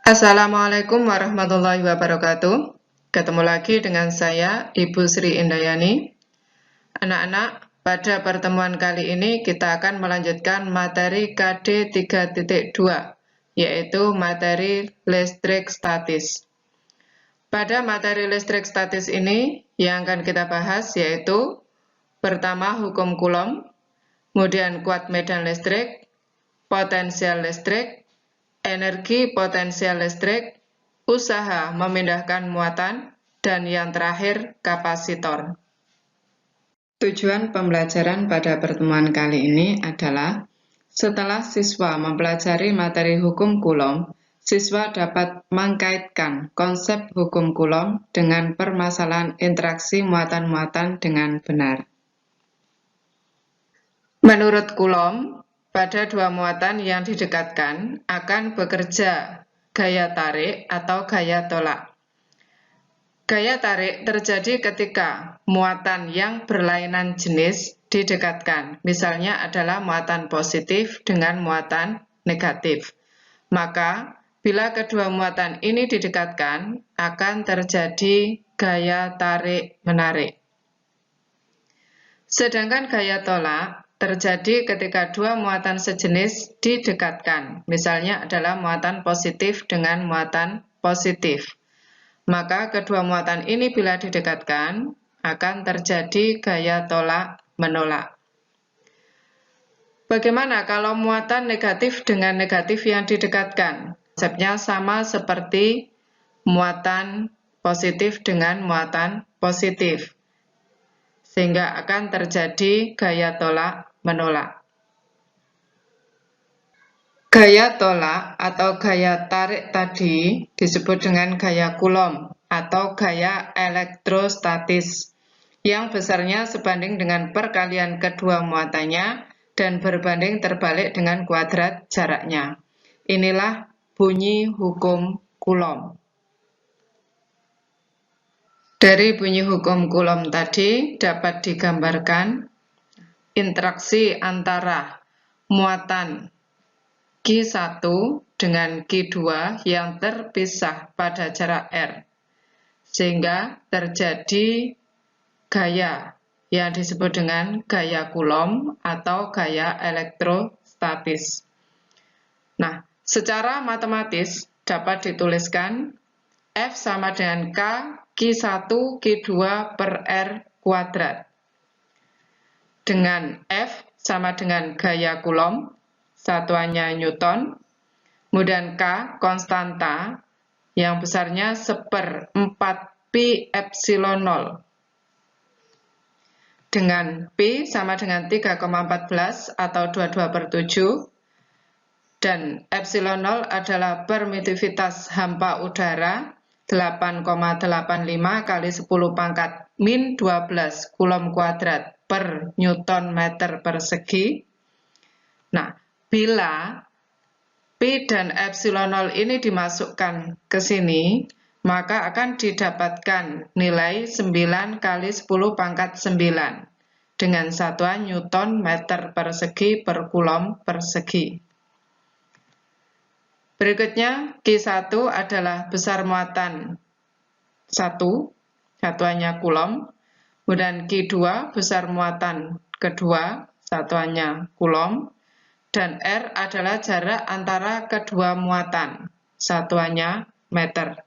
Assalamualaikum warahmatullahi wabarakatuh. Ketemu lagi dengan saya, Ibu Sri Indayani. Anak-anak, pada pertemuan kali ini kita akan melanjutkan materi KD 3.2, yaitu materi listrik statis. Pada materi listrik statis ini, yang akan kita bahas yaitu pertama hukum Coulomb, kemudian kuat medan listrik, potensial listrik, energi potensial listrik, usaha memindahkan muatan, dan yang terakhir kapasitor. Tujuan pembelajaran pada pertemuan kali ini adalah setelah siswa mempelajari materi hukum Coulomb, siswa dapat mengkaitkan konsep hukum Coulomb dengan permasalahan interaksi muatan-muatan dengan benar. Menurut Coulomb, pada dua muatan yang didekatkan akan bekerja gaya tarik atau gaya tolak. Gaya tarik terjadi ketika muatan yang berlainan jenis didekatkan, misalnya adalah muatan positif dengan muatan negatif. Maka, bila kedua muatan ini didekatkan, akan terjadi gaya tarik-menarik. Sedangkan gaya tolak terjadi ketika dua muatan sejenis didekatkan, misalnya adalah muatan positif dengan muatan positif. Maka kedua muatan ini bila didekatkan, akan terjadi gaya tolak-menolak. Bagaimana kalau muatan negatif dengan negatif yang didekatkan? Konsepnya sama seperti muatan positif dengan muatan positif, sehingga akan terjadi gaya tolak-menolak. Gaya tolak atau gaya tarik tadi disebut dengan gaya Coulomb atau gaya elektrostatis, yang besarnya sebanding dengan perkalian kedua muatannya dan berbanding terbalik dengan kuadrat jaraknya. Inilah bunyi hukum Coulomb. Dari bunyi hukum Coulomb tadi dapat digambarkan interaksi antara muatan Q1 dengan Q2 yang terpisah pada jarak R, sehingga terjadi gaya yang disebut dengan gaya Coulomb atau gaya elektrostatis. Nah, secara matematis dapat dituliskan F sama dengan K Q1 Q2 per R kuadrat. Dengan F sama dengan gaya Coulomb, satuannya Newton, kemudian K konstanta yang besarnya 1/4 pi epsilon 0. Dengan P sama dengan 3,14 atau 22/7, dan epsilon 0 adalah permitivitas hampa udara 8,85 kali 10 pangkat min 12 Coulomb kuadrat per Newton meter persegi. Nah, bila P dan epsilon 0 ini dimasukkan ke sini, maka akan didapatkan nilai 9 kali 10 pangkat 9 dengan satuan Newton meter persegi per Coulomb persegi. Berikutnya, Q1 adalah besar muatan 1, satuannya Coulomb, kemudian Q2 besar muatan kedua, satuannya Coulomb, dan R adalah jarak antara kedua muatan, satuannya meter.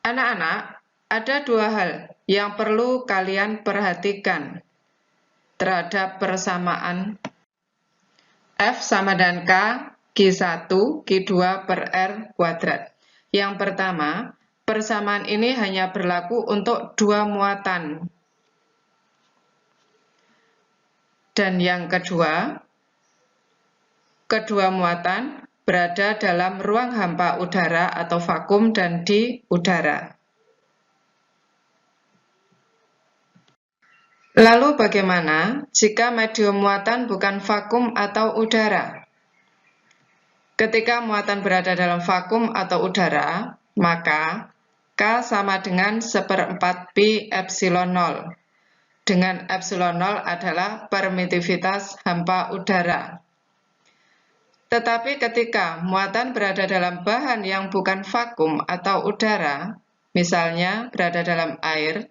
Anak-anak, ada dua hal yang perlu kalian perhatikan terhadap persamaan F sama dengan K Q1 Q2 per R kuadrat. Yang pertama, persamaan ini hanya berlaku untuk dua muatan. Dan yang kedua, kedua muatan berada dalam ruang hampa udara atau vakum dan di udara. Lalu bagaimana jika medium muatan bukan vakum atau udara? Ketika muatan berada dalam vakum atau udara, maka K sama dengan 1/4 pi epsilon 0. Dengan epsilon 0 adalah permitivitas hampa udara. Tetapi ketika muatan berada dalam bahan yang bukan vakum atau udara, misalnya berada dalam air,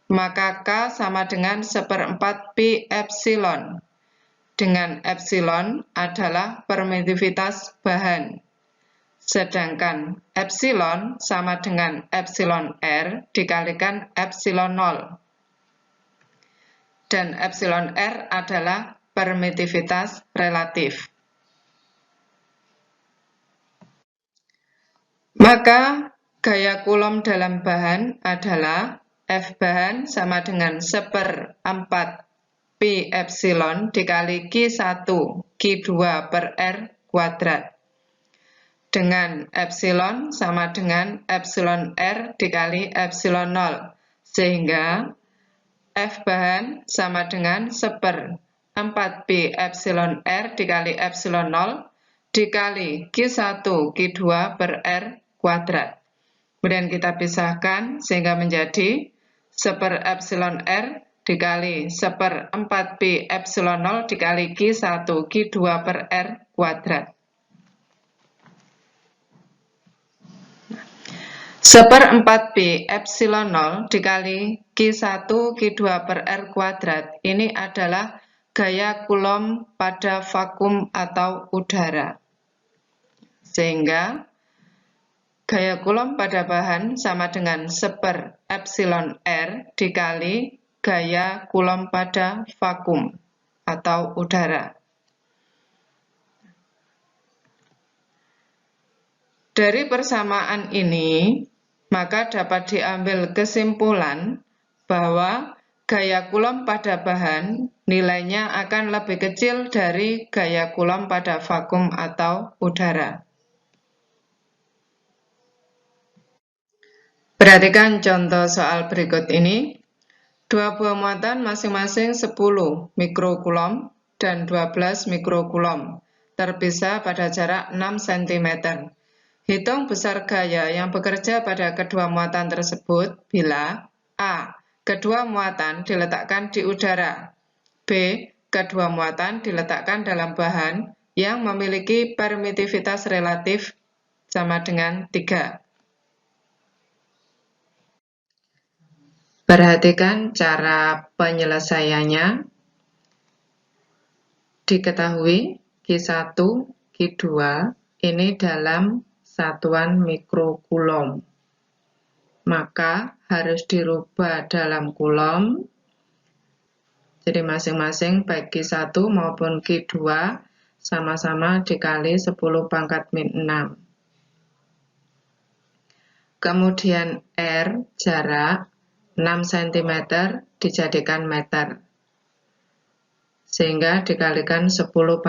maka K sama dengan 1/4 pi epsilon, dengan epsilon adalah permitivitas bahan. Sedangkan epsilon sama dengan epsilon R dikalikan epsilon 0. Dan epsilon R adalah permitivitas relatif. Maka gaya Coulomb dalam bahan adalah F bahan sama dengan 1/4 pi epsilon dikali Q1 Q2 per R kuadrat. Dengan epsilon sama dengan epsilon R dikali epsilon 0. Sehingga F bahan sama dengan 1/4 pi epsilon R dikali epsilon 0 dikali Q1 Q2 per R kuadrat. Kemudian kita pisahkan sehingga menjadi 1/epsilon R dikali 1/4 pi epsilon 0 dikali Q1 Q2 per R kuadrat. 1/4 pi epsilon 0 dikali Q1 Q2 per R kuadrat ini adalah gaya Coulomb pada vakum atau udara. Sehingga gaya Coulomb pada bahan sama dengan 1/epsilon R dikali gaya Coulomb pada vakum atau udara. Dari persamaan ini, maka dapat diambil kesimpulan bahwa gaya Coulomb pada bahan nilainya akan lebih kecil dari gaya Coulomb pada vakum atau udara. Perhatikan contoh soal berikut ini. Dua buah muatan masing-masing 10 mikrocoulomb dan 12 mikrocoulomb, terpisah pada jarak 6 cm. Hitung besar gaya yang bekerja pada kedua muatan tersebut bila A. Kedua muatan diletakkan di udara, B. Kedua muatan diletakkan dalam bahan yang memiliki permitivitas relatif sama dengan 3. Perhatikan cara penyelesaiannya. Diketahui Q1, Q2 ini dalam satuan mikrocoulomb. Maka harus dirubah dalam coulomb. Jadi masing-masing baik Q1 maupun Q2 sama-sama dikali 10⁻⁶. Kemudian R jarak 6 cm dijadikan meter, sehingga dikalikan 10⁻².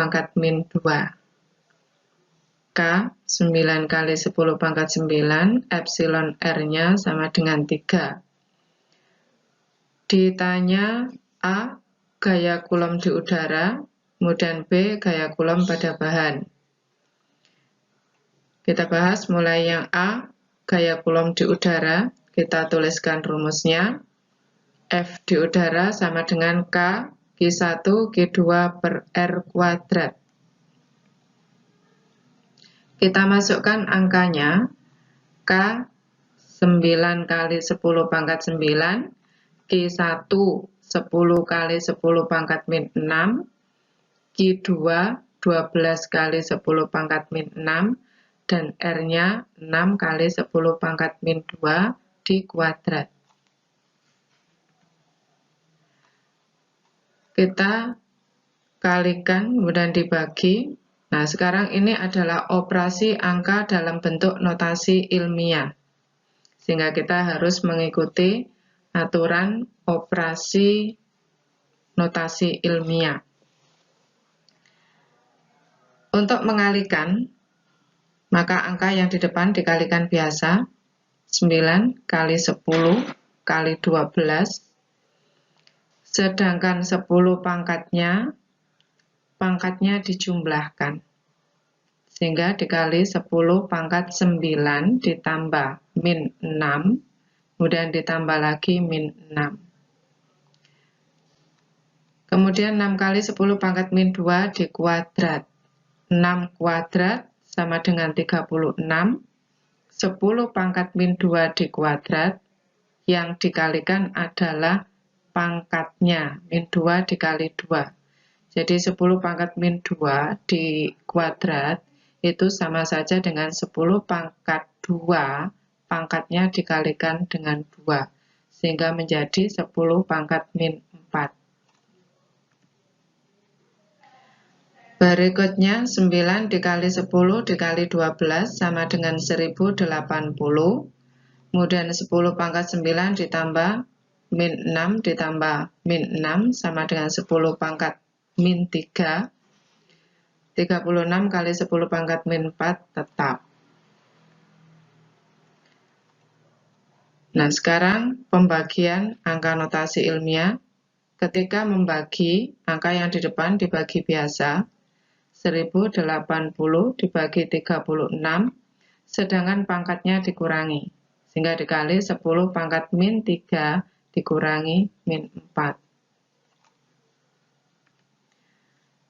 K 9 kali 10⁻9, epsilon R-nya sama dengan 3. Ditanya A. Gaya Coulomb di udara, kemudian B. Gaya Coulomb pada bahan. Kita bahas mulai yang A. Gaya Coulomb di udara. Kita tuliskan rumusnya. F di udara sama dengan K Q1 Q2 per R kuadrat. Kita masukkan angkanya. K 9 kali 10⁻9, Q1 10 kali 10⁻⁶, Q2 12 kali 10⁻⁶, dan R-nya 6 kali 10⁻² dikuadrat. Kita kalikan kemudian dibagi. Nah, sekarang ini adalah operasi angka dalam bentuk notasi ilmiah. Sehingga kita harus mengikuti aturan operasi notasi ilmiah. Untuk mengalikan, maka angka yang di depan dikalikan biasa. 9 kali 10 kali 12, sedangkan 10 pangkatnya dijumlahkan, sehingga dikali 10⁻⁹ ditambah min 6, kemudian ditambah lagi min 6. Kemudian 6 kali 10⁻⁴ dikuadrat, 6 kuadrat sama dengan 36. 10 pangkat min 2 dikuadrat, yang dikalikan adalah pangkatnya, min 2 dikali 2. Jadi 10 pangkat min 2 dikuadrat itu sama saja dengan 10 pangkat 2, pangkatnya dikalikan dengan 2. Sehingga menjadi 10 pangkat min 4. Berikutnya 9 dikali 10 dikali 12 sama dengan 1080. Kemudian 10 pangkat 9 ditambah min 6 ditambah min 6 sama dengan 10 pangkat min 3. 36 kali 10 pangkat min 4 tetap. Nah, sekarang pembagian angka notasi ilmiah. Ketika membagi, angka yang di depan dibagi biasa. 1080 dibagi 36, sedangkan pangkatnya dikurangi. Sehingga dikali 10 pangkat min 3 dikurangi min 4.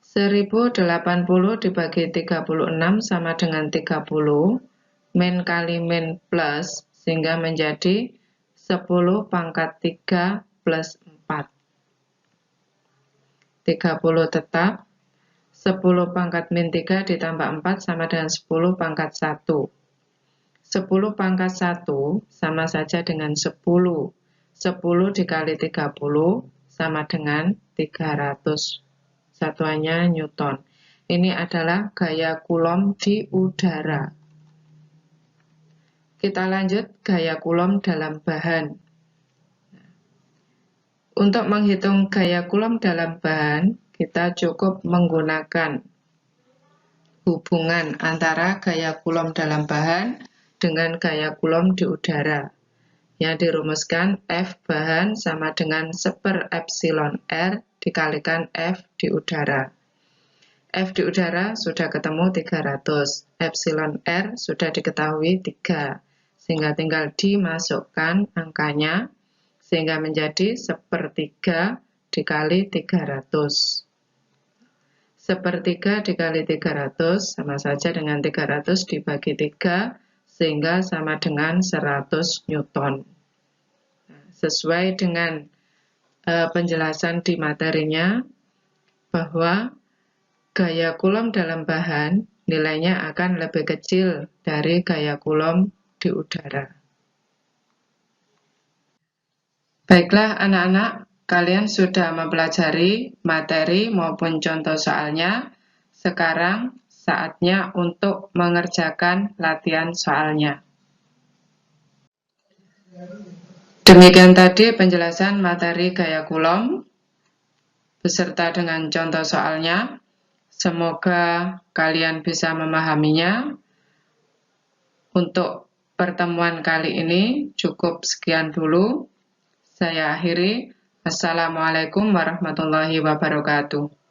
1080 dibagi 36 sama dengan 30, min kali min plus, sehingga menjadi 10 pangkat 3 plus 4. 30 tetap. 10 pangkat min 3 ditambah 4 sama dengan 10 pangkat 1. 10 pangkat 1 sama saja dengan 10. 10 dikali 30 sama dengan 300. Satuannya Newton. Ini adalah gaya Coulomb di udara. Kita lanjut gaya Coulomb dalam bahan. Untuk menghitung gaya Coulomb dalam bahan, kita cukup menggunakan hubungan antara gaya Coulomb dalam bahan dengan gaya Coulomb di udara, yang dirumuskan F bahan sama dengan 1/epsilon R dikalikan F di udara. F di udara sudah ketemu 300, epsilon R sudah diketahui 3, sehingga tinggal dimasukkan angkanya, sehingga menjadi 1/3 dikali 300. 1/3 dikali 300 sama saja dengan 300 dibagi 3, sehingga sama dengan 100 Newton. Sesuai dengan penjelasan di materinya, bahwa gaya Coulomb dalam bahan nilainya akan lebih kecil dari gaya Coulomb di udara. Baiklah anak-anak, kalian sudah mempelajari materi maupun contoh soalnya. Sekarang saatnya untuk mengerjakan latihan soalnya. Demikian tadi penjelasan materi gaya Coulomb beserta dengan contoh soalnya. Semoga kalian bisa memahaminya. Untuk pertemuan kali ini cukup sekian dulu. Saya akhiri. Assalamualaikum warahmatullahi wabarakatuh.